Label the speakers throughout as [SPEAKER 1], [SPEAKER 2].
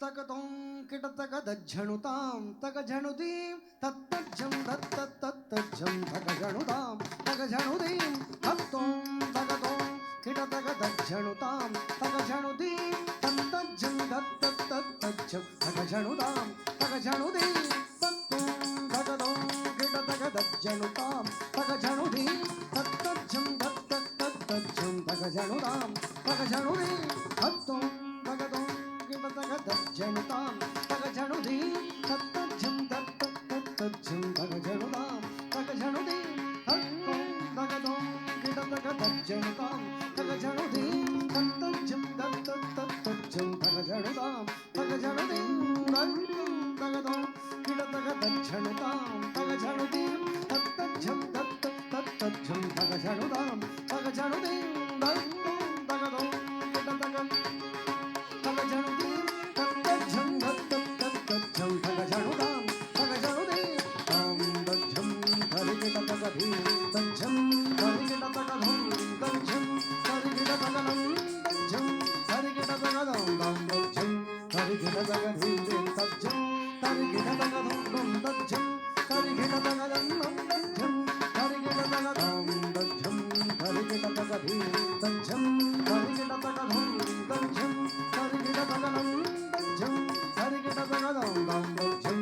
[SPEAKER 1] ತಗತೋಂ ಕಿಟತಗ ದಜ್ಜಣುತಾಂ ತಗ ಜಣುದೀಂ ತತ್ತಜ್ಜಂ ದತ್ತತ್ತಜ್ಜಂ ತಗ ಜಣುತಾಂ ತಗ ಜಣುದೀಂ ತತ್ತೋಂ ತಗತೋಂ ಕಿಟತಗ ದಜ್ಜಣುತಾಂ ತಗ ಜಣುದೀಂ ತತ್ತಜ್ಜಂ ದತ್ತತ್ತಜ್ಜಂ ತಗ ಜಣುತಾಂ ತಗ ಜಣುದೀಂ ತತ್ತೋಂ ತಗತೋಂ ಕಿಟತಗ ದಜ್ಜಣುತಾಂ ತಗ ಜಣುದೀಂ ತತ್ತಜ್ಜಂ ದತ್ತತ್ತಜ್ಜಂ ತಗ ಜಣುತಾಂ ತಗ ಜಣುದೀಂ ತತ್ತೋಂ ತಗತೋಂ ಕಿಟತಗ ದಜ್ಜಣುತಾಂ ತಗ ಜಣುದೀಂ ತತ್ತಜ್ಜಂ ದತ್ತತ್ತಜ್ಜಂ ತಗ ಜಣುತಾಂ ತಗ ಜಣುದೀಂ ತತ್ತೋಂ ತಗತೋಂ ಕಿಟತಗ ದಜ್ಜಣುತಾಂ ತಗ ಜಣುದೀಂ ತತ್ತಜ್ಜಂ ದತ್ತತ್ತಜ್ಜಂ ತಗ ಜಣುತಾಂ ತಗ ಜಣುದೀಂ ತತ್ತೋಂ ತಗತೋಂ ಕಿಟತಗ ದಜ್ಜಣುತಾಂ ತಗ ಜಣುದೀಂ ತತ್ತಜ್ಜಂ ದತ್ತತ್ತಜ್ಜಂ ತಗ ಜಣುತಾಂ ತಗ ಜಣುದೀಂ ತತ್ತೋಂ ತಗತೋಂ ಕಿಟತಗ ತಗ ಜಣುದೀಂ ತತ್ತಜ್ಜಂ ದತ್ತತ್ತಜ್ಜಂ ತಗ ಜಣುತಾಂ ತಗ ಜಣುದೀಂ ತಾಂ ದಜ್ಜಂ ತರಿಗಿಟತಗ ಧೀಂ ತಜ್ಜಂ ತರಿಗಿಟತಗ ಧಂ ತಜ್ಜಂ ತರಿಗಿಟತಗ ನಂ ತಜ್ಜಂ ತರಿಗಿಟತಗ ದಂ ದಂ ತಜ್ಜಂ ತರಿಗಿಟತಗ ಧೀಂ ತಜ್ಜಂ ತರಿಗಿಟತಗ ಧಂ ದಂ ತಜ್ಜಂ ತರಿಗಿಟತಗ ದಂ ದಂ ತಜ್ಜಂ ತರಿಗಿಟತಗ ದಂ ತಜ್ಜಂ ತರಿಗಿಟತಗ ಧೀಂ ತಜ್ಜಂ ತರಿಗಿಟತಗ ಧಂ ತಜ್ಜಂ ತರಿಗಿಟತಗ ನಂ ತಜ್ಜಂ ತರಿಗಿಟತಗ ದಂ ದಂ ತಜ್ಜಂ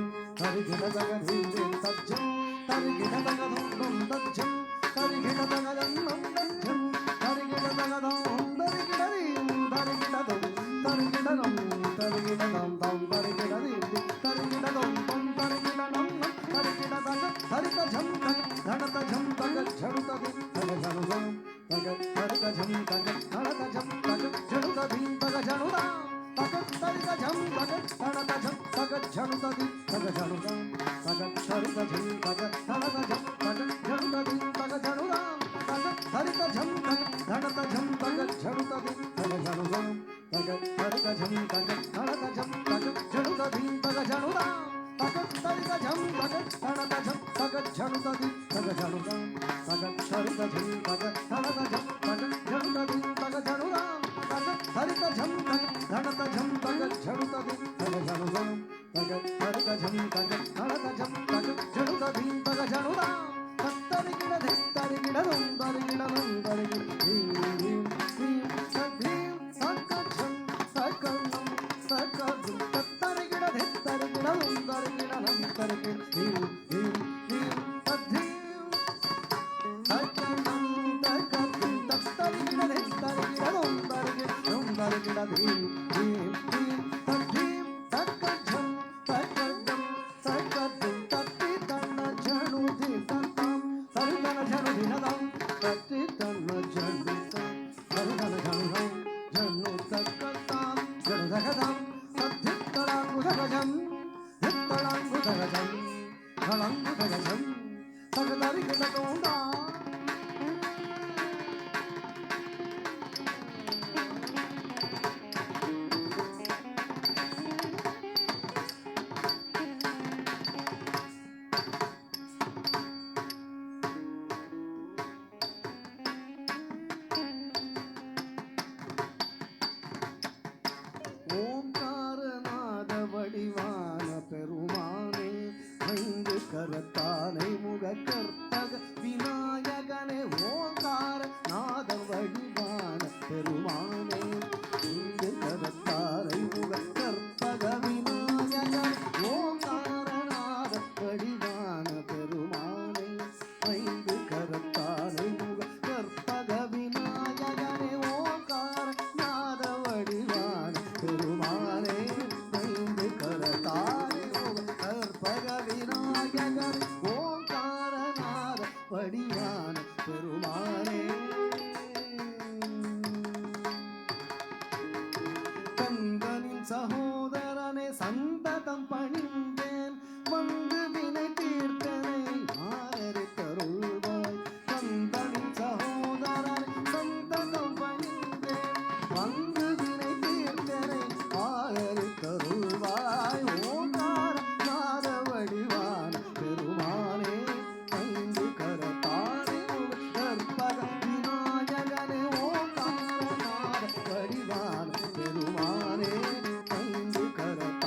[SPEAKER 1] ತರಿಗಿಟತಗ ಧೀಂ ತಜ್ಜಂ ತರಿಗಿಟತಗ ಧಂ ದಂ ತಜ್ಜಂ ತರಿಗಿಟತಗ ದಂ ದಂ ತಜ್ಜಂ ತರಿಗಿಟತಗ ದಂ ತರಿಗಿಟದೀಂ ತರಿಗಿಟದಂ ತರಿಗಿಟದಂ ತರಿಗಿಟದಂ ದಂ ತರಿಗಿಟದೀಂ ತರಿಗಿಟದಂ ದಂ ತರಿಗಿಟದಂ ತರಿಗಿಟತಗ ತರಿಗಜಂ ತಗ ಧಡತಜಂ ತಗ ಝಡುತದಿ ತಗ ಝಡುದಂ ತಗ ತರಿಗಜಂ ತಗ ಧಡತಜಂ ತಗ ಝಡುತದಿ ತಗ ಝಡುದಂ ತಗ ತರಿಗಜಂ ತಗ ಧಡತಜಂ ತಗ ಝಡುತದಿ ತಗ ಝಡುದಂ ತಗ ತರಿಗಜಂ ತಗ ಧಡತಜಂ ತಗ ಝಡುತದಿ ತಗ ಝಡುದಂ ತಗ ತರಿಗಜಂ ತಗ ಧಡತಜಂ ತಗ ಝಡುತದಿ ತಗ ಝಡುದಂ ತಗ ತರಿಗಜಂ ತಗ ಧಡತಜಂ ತಗ ಝಡುತದಿ ತಗ ಝಡುದಂ ತಗ ತರಿಗಜಂ ತಗ ಧಡತಜಂ ತಗ ಝಡುತದಿ ತಗ ಝಡುದಂ ತಗ ತರಿಗಜಂ ತಗ ಧಡತಜಂ ತಗ ಝಡುತದಿ ತಗ ಝಡುದಂ ತಗ ತರಿಗಜಂ ತಗ ಧಡತಜಂ ತಗ ಝಡುತದಿ ತಗ ಝಡುದಂ ತಗ ತರಿಗಜಂ ತಗ ಧಡತಜಂ ತಗ ಝಡುತದಿ ತಗ ಝಡುದಂ ತತ್ತರಿಗಿಡದೆ ತರಿಗಿಡದಂ ತರಿಗಿಡದಂ ತರಿಗಿಡೀಂ ಧೀಂ ಧೀಂ ಸಧೀಂ ಸಕಜಂ ಸಕಲಂ ಸಕಜಂ ತತ್ತರಿಗಿಡದೆ ತರಿಗಿಡದಂ ತರಿಗಿಡದಂ ತರಿಗಿಡೀಂ ಧೀಂ ಧೀಂ ಸಧೀಂ ಸಕಲಂ ಸಕಜಂ ತತ್ತರಿಗಿಡದೆ ತರಿಗಿಡದಂ ತರಿಗಿಡದಂ ತರಿಗಿಡೀಂ ಧೀಂ ಧೀಂ ಸಧೀಂ ಸಕಜಂ ಸಕಜಂ ಸಕಜಂ ತತ್ತಿ ತನ್ನ ಜಣುದಿ ತತ್ತಂ ತರುಗನ ಜಣುದಿನದಂ ತತ್ತಿ ತನ್ನ ಜಣುದಿತಂ ತರುಗನ ಜಣುದಂ ಜನು ತಕ್ಕತಾಂ ಜಣುದಗದಂ ತದ್ದಿತ್ತಳಾಂಗುದಗಜಂ ದಿತ್ತಳಾಂಗುದಗಜಂ ಗಳಂಗುದಗಜಂ ತಗದರಿಗಿಡಗೋಂಡ ஓங்காரநாத வடிவான பெருமானே ஐந்து கரத்தானை முக கற்பக விநாயகனே ஓங்காரநாத வடிவான பெருமானே ஐந்து கரத்தானை முக கற்பக விநாயகனே ஓங்காரநாத வடிவான பெருமானே ஐந்து கரத்தானை முக கற்பக விநாயகனே ஓங்காரநாத வடிவான பெருமானே ஐந்து கரத்தானை முக கற்பக விநாயகனே ஓங்காரநாத வடிவான பெருமானே கந்தனின் சகோதரனே சந்ததம் பணிந்தேன் வந்து வினை தீர்த்தனை ஆரறி தருள்வாய் கந்தனின் சகோதரனே சந்ததம் பணிந்தேன் வந்து வினை தீர்த்தனை ஆரறி தருள்வாய் ஓங்காரநாத வடிவான பெருமானே ஐந்து கரத்தானே கற்பக விநாயகனே ஓங்காரநாத வடிவான பெருமானே ஐந்து கரத்தானே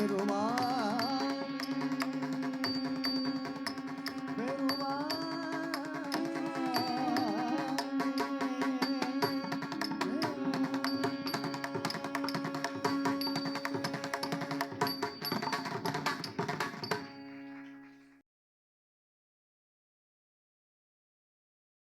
[SPEAKER 1] பெருமாள்